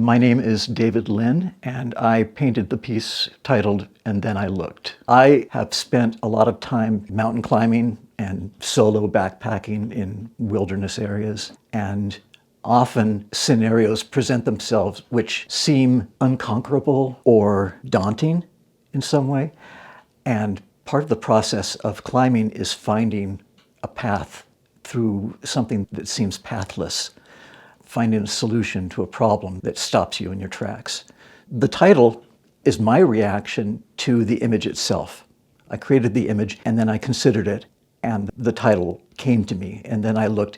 My name is David Linn, and I painted the piece titled "And Then I Looked." I have spent a lot of time mountain climbing and solo backpacking in wilderness areas, and often scenarios present themselves which seem unconquerable or daunting in some way. And part of the process of climbing is finding a path through something that seems pathless, finding a solution to a problem that stops you in your tracks. The title is my reaction to the image itself. I created the image and then I considered it, and the title came to me. And then I looked.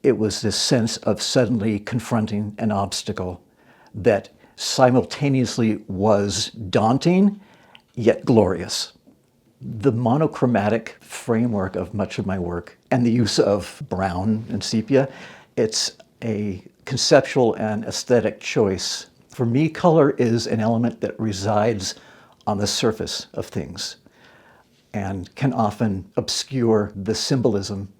It was this sense of suddenly confronting an obstacle that simultaneously was daunting yet glorious. The monochromatic framework of much of my work and the use of brown and sepia, it's a conceptual and aesthetic choice. For me, color is an element that resides on the surface of things and can often obscure the symbolism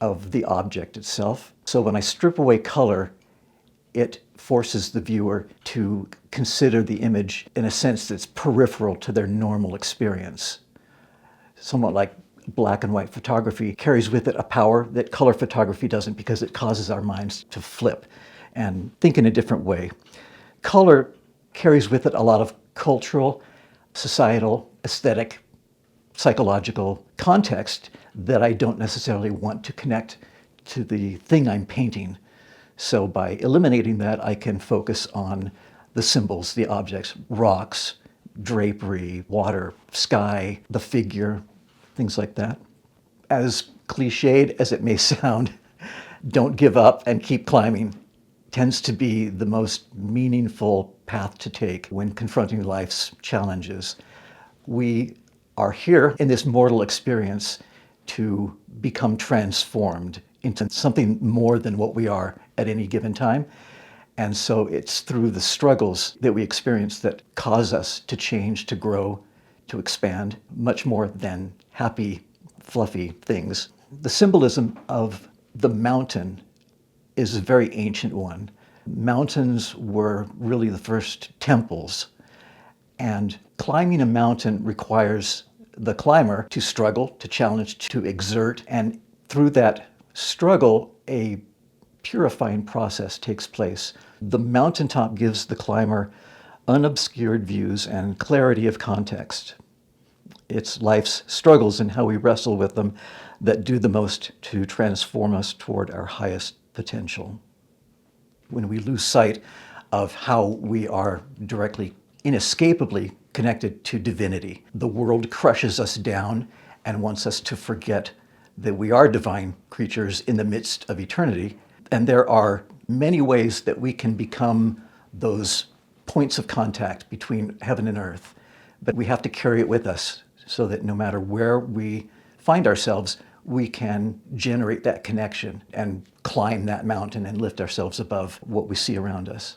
of the object itself. So when I strip away color, it forces the viewer to consider the image in a sense that's peripheral to their normal experience. Somewhat like black and white photography carries with it a power that color photography doesn't, because it causes our minds to flip and think in a different way. Color carries with it a lot of cultural, societal, aesthetic, psychological context that I don't necessarily want to connect to the thing I'm painting. So by eliminating that, I can focus on the symbols, the objects, rocks, drapery, water, sky, the figure, things like that. As cliched as it may sound, don't give up and keep climbing tends to be the most meaningful path to take when confronting life's challenges. We are here in this mortal experience to become transformed into something more than what we are at any given time. And so it's through the struggles that we experience that cause us to change, to grow, to expand, much more than happy, fluffy things. The symbolism of the mountain is a very ancient one. Mountains were really the first temples, and climbing a mountain requires the climber to struggle, to challenge, to exert, and through that struggle, a purifying process takes place. The mountaintop gives the climber unobscured views and clarity of context. It's life's struggles and how we wrestle with them that do the most to transform us toward our highest potential. When we lose sight of how we are directly, inescapably connected to divinity, the world crushes us down and wants us to forget that we are divine creatures in the midst of eternity. And there are many ways that we can become those points of contact between heaven and earth, but we have to carry it with us so that no matter where we find ourselves, we can generate that connection and climb that mountain and lift ourselves above what we see around us.